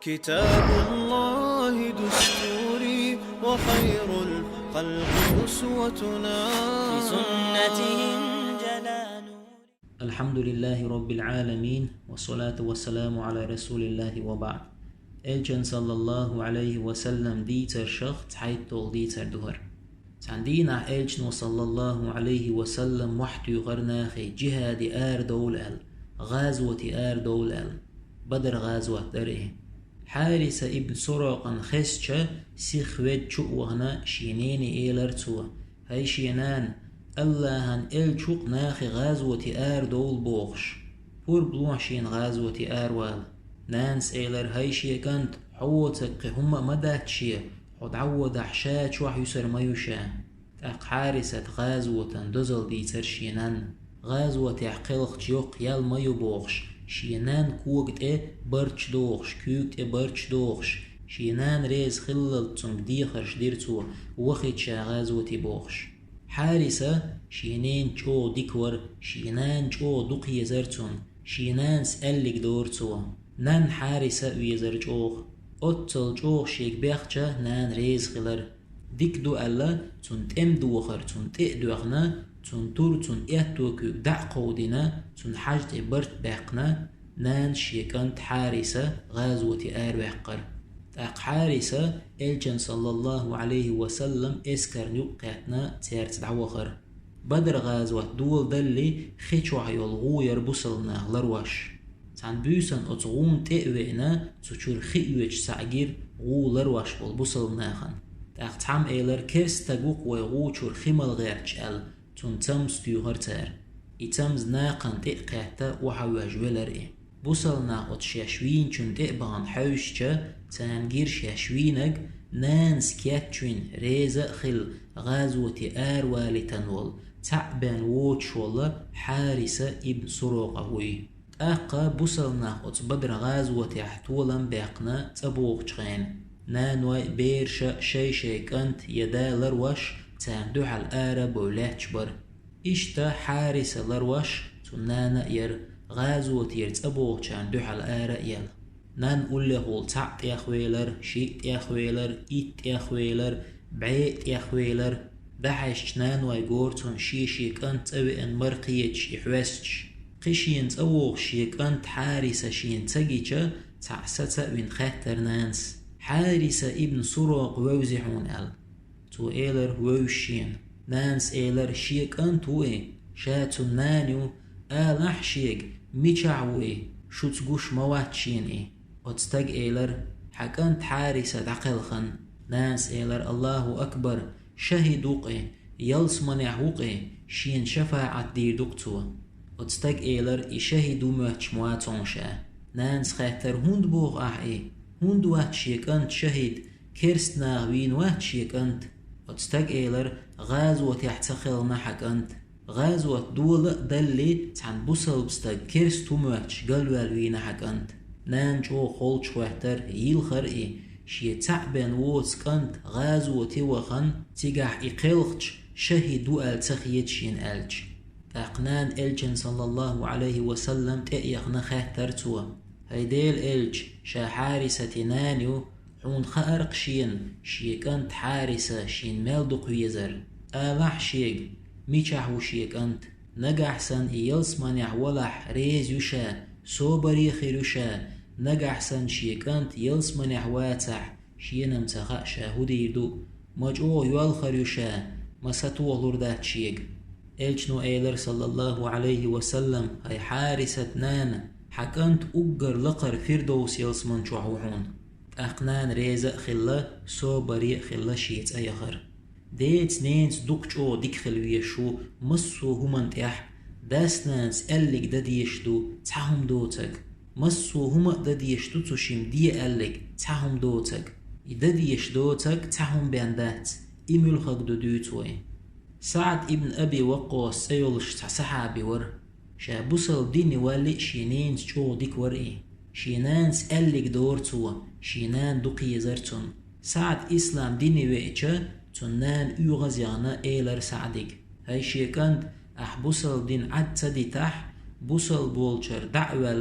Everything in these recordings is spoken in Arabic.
كتاب الله دستوري وخير الخلق أسوتنا بسنته جلا نور. الحمد لله رب العالمين والصلاة والسلام على رسول الله وبعد. Elçin sallallahu aleyhi ve sellem diyter şaht hayttol diyter duhar. Sandina elçin sallallahu aleyhi ve sellem wahtü garnahi cihadi dول el غازوة دول el بدر غازوة دره حارس ابن سراقا خسچه سيخوید چوهنا شينين ايلر تو هاي شينان اللهن الچوق ناخي غازوة دول بوغش پور بلوحشين غازوة وال نانس ايلر هاي شيكانت حوتك هم مداتشي خد عود حشات وح يسر ميوشا تاق حارسة غازوة دزل ديتر شينان غازوة يحقلق جيوق يال ميو بوغش شينان كوغت برچ دوغش كوغت برچ دوغش شينان ريز خلل تنك ديخرش ديرتو وخيت شا غازوة بوغش حارسة شينان جو ديكور شينان جو دوق يزرتون شينان سألك دورتو نان حارسة ويزر جوغ أتل جوغ شيك بيخجة نان ريز خلر ديك دو ألا تن تم دوخر تن تقدوغنا تن تور تن إهتوكو دع قودنا تن حاجت برت باقنا نان شيكانت حارسة غازوة بحقر تاق حارسة إلجن صلى الله عليه وسلم إسكر نقاتنا تيرت دعوخر بدر غازوة دول دلي خيشوح يلغوير بوصلنا لروش تان بيسن أتغون تقوينا تشور خيوش سعجير غو لروش بالبوصلناخن تاق تعم إيلر كيرس تاقوق ويغو چور خيمال غيرش أل تون تمز تيوهرتر إتمز ناقن تقاتا وحواج ولر بوصلنا أتشاشوين چون تقبان حوشچا تانجير شاشوينك نانس كياتشوين ريزا خل غازوة والي تنول تعبان ووش والله حارسة ابن سروقهوي أقا بوصلنا أتبدر غازوة حتولا باقنا تبوغ چغين نانوي بيرشا شي كانت يدا لروش تاندوح الآرة بولاتش بر إشتا حارسة لروش تنانا ير غازوة يرتبوغ تاندوح الآرة يل نان قول هول تعت يا خويلر شيت يا خويلر إيت يا خويلر بعيت يا خويلر دحش نانوي غورتون شي كانت أبي أن مرقيتش يحوسش قشين تأوغ شيكانت حارسة شين تجيجا تعستا بن خاتر نانس حارسة ابن سراق ووزحون تو إيلر ووشين نانس إيلر شيكانت شاتو نانيو آلح شيك ميشعو شوتسقوش مواتشين أتستق إيلر حكانت حارسة دقلخن نانس إيلر الله أكبر شهدوق يلس منعوق شين شفاعة دير دكتو أتستق إيلر يشهدو مواتش مواتونشا نانس خاتر هند بوغ هند واتشيكانت شهيد كيرستنا وين واتشيكانت أتستق إيلر غازوة يحتخلنا حكانت غازوة دولة دلي تحن بوصل بستق كيرستو مواتش قلوال وين حكانت نان جو خولش وحتر يلخر شي تعبان ووتس كانت غازوة تيوخن تيقاح إقلقش شهدو تخيتشين ألج تاقنان إلجن صلى الله عليه وسلم تأيخنا خاترتوا هيديل إلج شا حارسة نانيو حون خارق شين شيكانت حارسة شين مالدق يزر آلح شيك ميشاحو شيكانت نقحسن إيلس منع ولح ريز يشا صوبري خيرشا نقحسن شيكانت يلس منع واتح شينم تخاء شاهودي دو مجعو يوالخر يشا مساتو لردات شيك إلجنو إيلر صلى الله عليه وسلم هاي حارسة نانا حكانت أجر لقر فردوس يلس من شوحوحون أقنان ريزا خلا صوبري خلا شيت أيخر ديت نينس دوكشو ديك خلويشو مصو همان تيح داسنانس ألك داديشدو تحهم دوتك مصو هما داديشدو تشيم دي ألك تحهم دوتك داديش دوتك تحهم باندات إميل خاق دودوتوي سعد ابن أبي وقاص أيولش تحسحابي ور شابوصل ديني والي شينينس جو ديك ور شينانس ألك دورتو شينان دوقي يزرتون سعد إسلام ديني ويتشا تنان يغزيانا إيلر سعدك هاي شيكانت أحبوصل دين عد تدي تح بوصل بولشر دعوة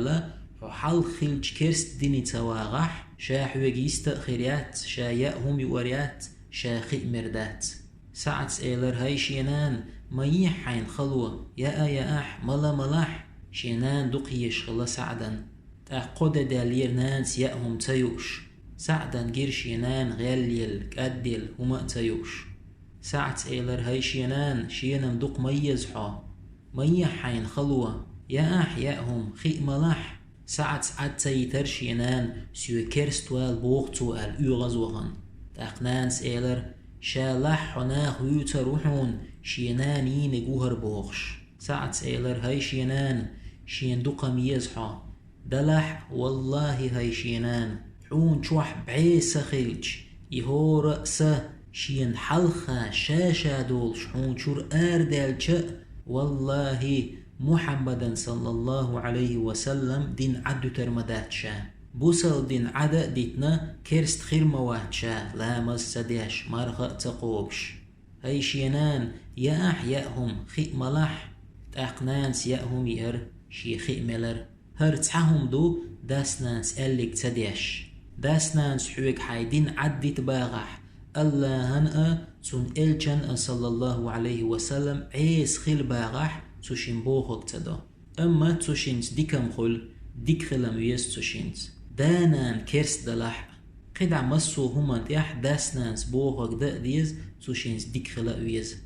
حال خلج كرست ديني تواغح شا حويجيست خيريات شا يأهم يوريات شا خي مردات ساعت إيلر هاي شينان ما يحين خلوة يا أح ملا ملاح شينان دقيش خلا سعدا تأقود دالير نانس يأهم تيوش سعدا غير شينان غاليل كأدل هما تيوش ساعت إيلر هاي شينان دق ميزحا ميحين خلوة يا أح يأهم خي ملاح ساعت عدتيتر شينان سيو كرستوال بوغتوال يغزوغن تأقنانس إيلر شالح حناخ يوتروحون شينان ينجوهر بوغش ساعت إيلر هاي شين دقم يزحا دلح والله هاي شينان حون شوح بعيس خلج يهو رأسه شين حلخة شاشا دولش حون شور آردالش والله محمدا صلى الله عليه وسلم دين عدو ترمداتشا بوصل دين عدا ديتنا كرست خير مواتشا لا مسديش مرغة تقوبش هاي شينان يا أحياءهم خي ملاح تأقنانس يأهم يهر شي خي ملر هر تحهم دو داسنانس أليك تديش داسنانس حويك حايدين عدي تباغح الله هنأ تون إلجن صلى الله عليه وسلم عيس خيل باغح تشين بوخك تدو أما تشينت ديكم خل ديك خلم ويس تشينت دانان كرس دلح قدع مسو هما تيح داسنانس بوخك دا ديز تشينت ديك خلا ويز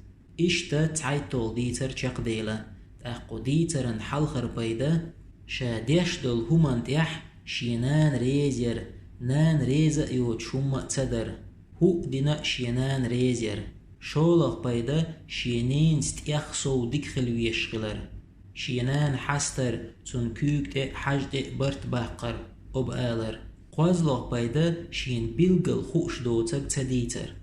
إشتا تعيطول ديتر چاق ديلا تأقو ديترن حلخر بيدا شا ديش دول هما تيح شينان ريزير نان ريزا يو تشوم تدر هو دينا شينان ريزير شولق بيدا شينين ستيخسو ديك خلويش خلر شينان حستر تون كوك تي حاج تي برت باقر أبآلر قوازلق بيدا شين بيلقل خوش دوتك تديتر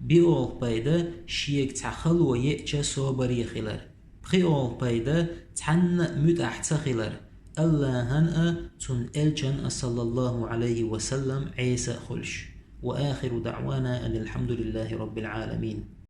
بيولق بيدا شيك تخلو يأتشا صوبري خلر بخيولق بيدا تحن متح تخلر الله هنأ تون إلجن صلى الله عليه وسلم عيسى خلش وآخر دعوانا أن الحمد لله رب العالمين.